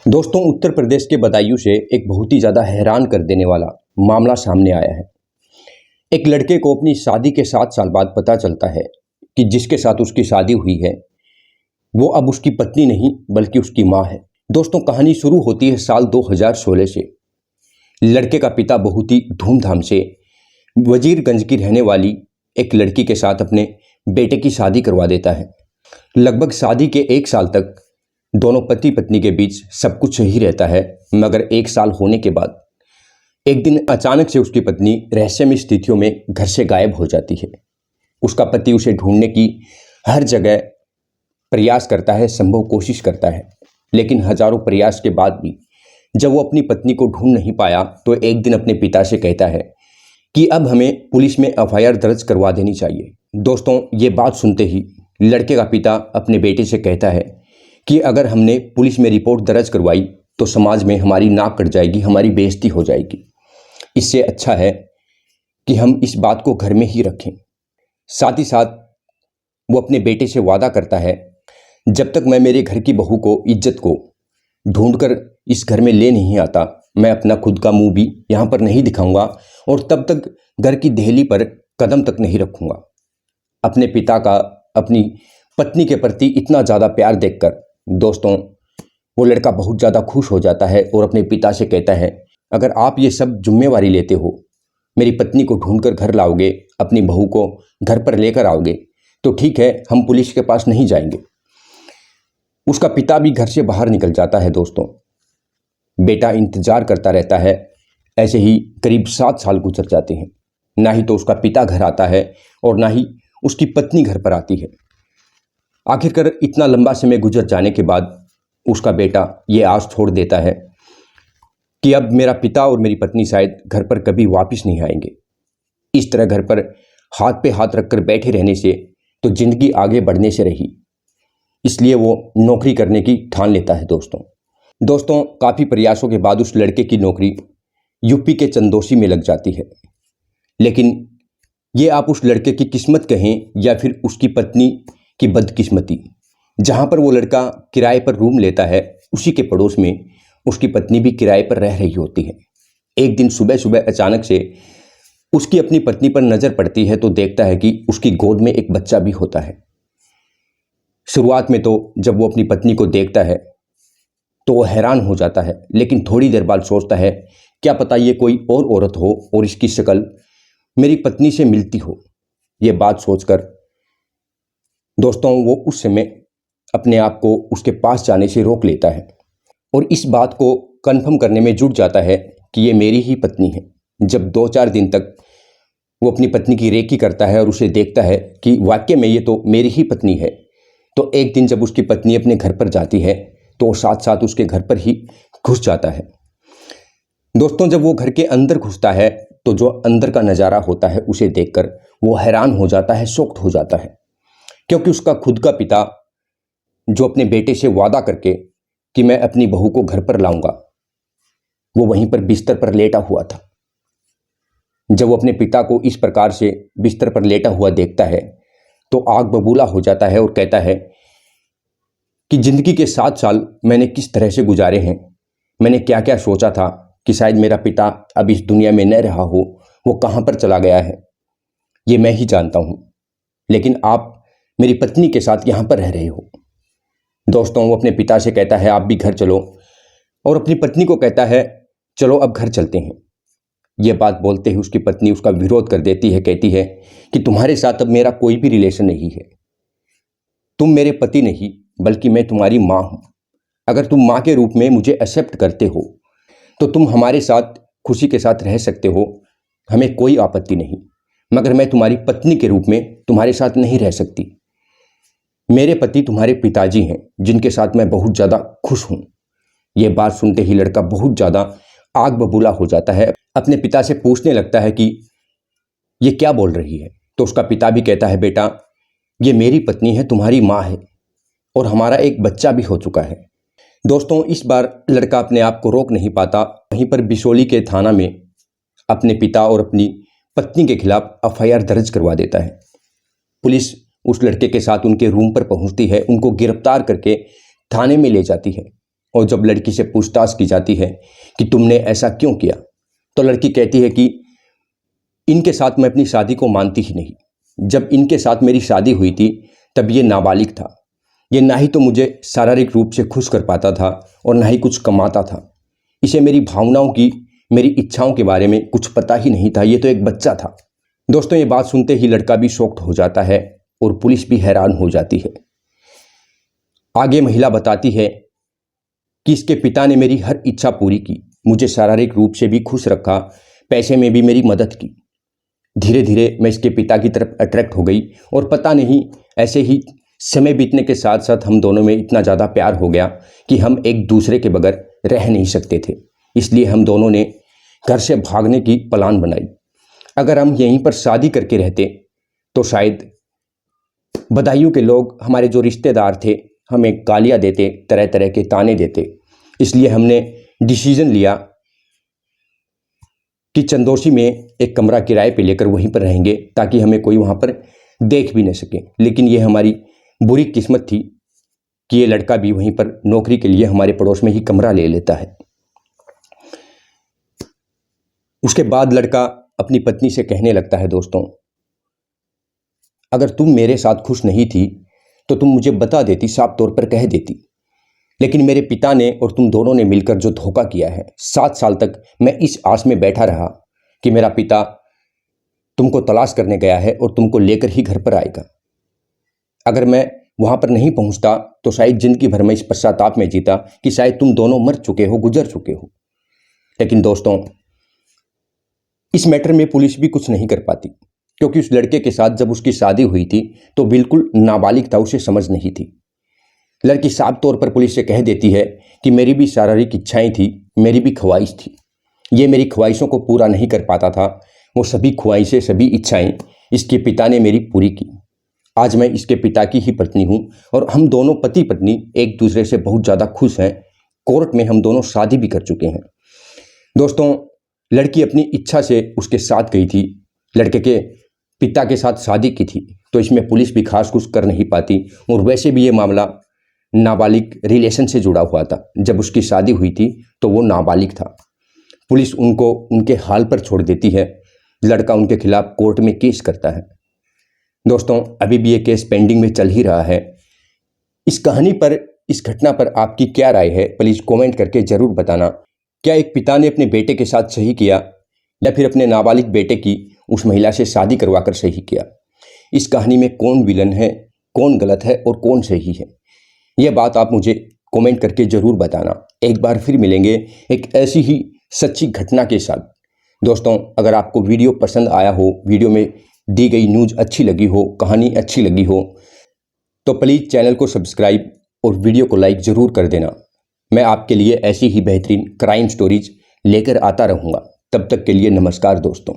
दोस्तों, उत्तर प्रदेश के बदायूं से एक बहुत ही ज़्यादा हैरान कर देने वाला मामला सामने आया है। एक लड़के को अपनी शादी के 7 साल बाद पता चलता है कि जिसके साथ उसकी शादी हुई है वो अब उसकी पत्नी नहीं बल्कि उसकी माँ है। दोस्तों, कहानी शुरू होती है साल 2016 से। लड़के का पिता बहुत ही धूमधाम से वजीरगंज की रहने वाली एक लड़की के साथ अपने बेटे की शादी करवा देता है। लगभग शादी के 1 साल तक दोनों पति पत्नी के बीच सब कुछ सही रहता है, मगर 1 साल होने के बाद एक दिन अचानक से उसकी पत्नी रहस्यमय स्थितियों में घर से गायब हो जाती है। उसका पति उसे ढूंढने की हर जगह प्रयास करता है, संभव कोशिश करता है, लेकिन हजारों प्रयास के बाद भी जब वो अपनी पत्नी को ढूंढ नहीं पाया तो एक दिन अपने पिता से कहता है कि अब हमें पुलिस में एफआईआर दर्ज करवा देनी चाहिए। दोस्तों, ये बात सुनते ही लड़के का पिता अपने बेटे से कहता है कि अगर हमने पुलिस में रिपोर्ट दर्ज करवाई तो समाज में हमारी नाक कट जाएगी, हमारी बेइज्जती हो जाएगी। इससे अच्छा है कि हम इस बात को घर में ही रखें। साथ ही साथ वो अपने बेटे से वादा करता है, जब तक मैं मेरे घर की बहू को, इज्जत को ढूंढकर इस घर में ले नहीं आता, मैं अपना खुद का मुंह भी यहाँ पर नहीं दिखाऊंगा और तब तक घर की देहली पर कदम तक नहीं रखूंगा। अपने पिता का अपनी पत्नी के प्रति इतना ज़्यादा प्यार देखकर दोस्तों वो लड़का बहुत ज़्यादा खुश हो जाता है और अपने पिता से कहता है, अगर आप ये सब जिम्मेवारी लेते हो, मेरी पत्नी को ढूंढकर घर लाओगे, अपनी बहू को घर पर लेकर आओगे, तो ठीक है, हम पुलिस के पास नहीं जाएंगे। उसका पिता भी घर से बाहर निकल जाता है। दोस्तों, बेटा इंतजार करता रहता है। ऐसे ही करीब 7 साल गुजर जाते हैं। ना ही तो उसका पिता घर आता है और ना ही उसकी पत्नी घर पर आती है। आखिरकार इतना लंबा समय गुजर जाने के बाद उसका बेटा ये आस छोड़ देता है कि अब मेरा पिता और मेरी पत्नी शायद घर पर कभी वापस नहीं आएंगे। इस तरह घर पर हाथ पे हाथ रखकर बैठे रहने से तो जिंदगी आगे बढ़ने से रही, इसलिए वो नौकरी करने की ठान लेता है। दोस्तों, काफ़ी प्रयासों के बाद उस लड़के की नौकरी यूपी के चंदौसी में लग जाती है। लेकिन ये आप उस लड़के की किस्मत कहें या फिर उसकी पत्नी की बदकिस्मती। जहाँ पर वो लड़का किराए पर रूम लेता है, उसी के पड़ोस में उसकी पत्नी भी किराए पर रह रही होती है। एक दिन सुबह सुबह अचानक से उसकी अपनी पत्नी पर नज़र पड़ती है तो देखता है कि उसकी गोद में एक बच्चा भी होता है। शुरुआत में तो जब वो अपनी पत्नी को देखता है तो वो हैरान हो जाता है, लेकिन थोड़ी देर बाद सोचता है, क्या पता ये कोई और औरत हो और इसकी शक्ल मेरी पत्नी से मिलती हो। ये बात सोचकर दोस्तों वो उस समय अपने आप को उसके पास जाने से रोक लेता है और इस बात को कंफर्म करने में जुट जाता है कि ये मेरी ही पत्नी है। जब 2-4 दिन तक वो अपनी पत्नी की रेकी करता है और उसे देखता है कि वाकई में ये तो मेरी ही पत्नी है, तो एक दिन जब उसकी पत्नी अपने घर पर जाती है तो वो साथ साथ उसके घर पर ही घुस जाता है। दोस्तों, जब वो घर के अंदर घुसता है तो जो अंदर का नज़ारा होता है उसे देखकर वो हैरान हो जाता है, शॉक्ड हो जाता है, क्योंकि उसका खुद का पिता जो अपने बेटे से वादा करके कि मैं अपनी बहू को घर पर लाऊंगा, वो वहीं पर बिस्तर पर लेटा हुआ था। जब वो अपने पिता को इस प्रकार से बिस्तर पर लेटा हुआ देखता है तो आग बबूला हो जाता है और कहता है कि जिंदगी के 7 साल मैंने किस तरह से गुजारे हैं, मैंने क्या क्या सोचा था कि शायद मेरा पिता अब इस दुनिया में न रहा हो, वो कहाँ पर चला गया है, ये मैं ही जानता हूँ, लेकिन आप मेरी पत्नी के साथ यहाँ पर रह रहे हो। दोस्तों, वो अपने पिता से कहता है, आप भी घर चलो, और अपनी पत्नी को कहता है, चलो अब घर चलते हैं। यह बात बोलते ही उसकी पत्नी उसका विरोध कर देती है, कहती है कि तुम्हारे साथ अब मेरा कोई भी रिलेशन नहीं है, तुम मेरे पति नहीं बल्कि मैं तुम्हारी माँ हूँ। अगर तुम माँ के रूप में मुझे एक्सेप्ट करते हो तो तुम हमारे साथ खुशी के साथ रह सकते हो, हमें कोई आपत्ति नहीं, मगर मैं तुम्हारी पत्नी के रूप में तुम्हारे साथ नहीं रह सकती। मेरे पति तुम्हारे पिताजी हैं जिनके साथ मैं बहुत ज़्यादा खुश हूँ। ये बात सुनते ही लड़का बहुत ज़्यादा आग बबूला हो जाता है, अपने पिता से पूछने लगता है कि ये क्या बोल रही है। तो उसका पिता भी कहता है, बेटा ये मेरी पत्नी है, तुम्हारी माँ है और हमारा एक बच्चा भी हो चुका है। दोस्तों, इस बार लड़का अपने आप को रोक नहीं पाता, वहीं पर बिशोली के थाना में अपने पिता और अपनी पत्नी के खिलाफ एफआईआर दर्ज करवा देता है। पुलिस उस लड़के के साथ उनके रूम पर पहुंचती है, उनको गिरफ्तार करके थाने में ले जाती है। और जब लड़की से पूछताछ की जाती है कि तुमने ऐसा क्यों किया, तो लड़की कहती है कि इनके साथ मैं अपनी शादी को मानती ही नहीं। जब इनके साथ मेरी शादी हुई थी तब ये नाबालिग था। ये ना ही तो मुझे शारीरिक रूप से खुश कर पाता था और ना ही कुछ कमाता था। इसे मेरी भावनाओं की, मेरी इच्छाओं के बारे में कुछ पता ही नहीं था। ये तो एक बच्चा था। दोस्तों, ये बात सुनते ही लड़का भी शॉक्ड हो जाता है और पुलिस भी हैरान हो जाती है। आगे महिला बताती है कि इसके पिता ने मेरी हर इच्छा पूरी की, मुझे शारीरिक रूप से भी खुश रखा, पैसे में भी मेरी मदद की। धीरे धीरे मैं इसके पिता की तरफ अट्रैक्ट हो गई और पता नहीं ऐसे ही समय बीतने के साथ साथ हम दोनों में इतना ज़्यादा प्यार हो गया कि हम एक दूसरे के बगैर रह नहीं सकते थे। इसलिए हम दोनों ने घर से भागने की प्लान बनाई। अगर हम यहीं पर शादी करके रहते तो शायद बदायूं के लोग, हमारे जो रिश्तेदार थे, हमें गालियाँ देते, तरह तरह के ताने देते। इसलिए हमने डिसीजन लिया कि चंदोसी में एक कमरा किराए पे लेकर वहीं पर रहेंगे ताकि हमें कोई वहाँ पर देख भी न सके। लेकिन ये हमारी बुरी किस्मत थी कि ये लड़का भी वहीं पर नौकरी के लिए हमारे पड़ोस में ही कमरा ले लेता है। उसके बाद लड़का अपनी पत्नी से कहने लगता है, दोस्तों, अगर तुम मेरे साथ खुश नहीं थी तो तुम मुझे बता देती, साफ तौर पर कह देती। लेकिन मेरे पिता ने और तुम दोनों ने मिलकर जो धोखा किया है, 7 साल तक मैं इस आस में बैठा रहा कि मेरा पिता तुमको तलाश करने गया है और तुमको लेकर ही घर पर आएगा। अगर मैं वहां पर नहीं पहुंचता तो शायद जिंदगी भर में इस पश्चाताप में जीता कि शायद तुम दोनों मर चुके हो, गुजर चुके हो। लेकिन दोस्तों, इस मैटर में पुलिस भी कुछ नहीं कर पाती, क्योंकि उस लड़के के साथ जब उसकी शादी हुई थी तो बिल्कुल नाबालिग था, उसे समझ नहीं थी। लड़की साफ तौर पर पुलिस से कह देती है कि मेरी भी शारीरिक इच्छाएं थी, मेरी भी ख्वाहिश थी। ये मेरी ख्वाहिशों को पूरा नहीं कर पाता था। वो सभी ख्वाहिशें, सभी इच्छाएं इसके पिता ने मेरी पूरी की। आज मैं इसके पिता की ही पत्नी हूँ और हम दोनों पति पत्नी एक दूसरे से बहुत ज़्यादा खुश हैं। कोर्ट में हम दोनों शादी भी कर चुके हैं। दोस्तों, लड़की अपनी इच्छा से उसके साथ गई थी, लड़के के पिता के साथ शादी की थी, तो इसमें पुलिस भी खास कुछ कर नहीं पाती। और वैसे भी ये मामला नाबालिग रिलेशन से जुड़ा हुआ था। जब उसकी शादी हुई थी तो वो नाबालिग था। पुलिस उनको उनके हाल पर छोड़ देती है। लड़का उनके खिलाफ कोर्ट में केस करता है। दोस्तों, अभी भी ये केस पेंडिंग में चल ही रहा है। इस कहानी पर, इस घटना पर आपकी क्या राय है, प्लीज़ कमेंट करके ज़रूर बताना। क्या एक पिता ने अपने बेटे के साथ सही किया या फिर अपने नाबालिग बेटे की उस महिला से शादी करवाकर सही किया? इस कहानी में कौन विलन है, कौन गलत है और कौन सही है, यह बात आप मुझे कमेंट करके ज़रूर बताना। एक बार फिर मिलेंगे एक ऐसी ही सच्ची घटना के साथ। दोस्तों, अगर आपको वीडियो पसंद आया हो, वीडियो में दी गई न्यूज़ अच्छी लगी हो, कहानी अच्छी लगी हो, तो प्लीज़ चैनल को सब्सक्राइब और वीडियो को लाइक ज़रूर कर देना। मैं आपके लिए ऐसी ही बेहतरीन क्राइम स्टोरीज लेकर आता रहूँगा। तब तक के लिए नमस्कार दोस्तों।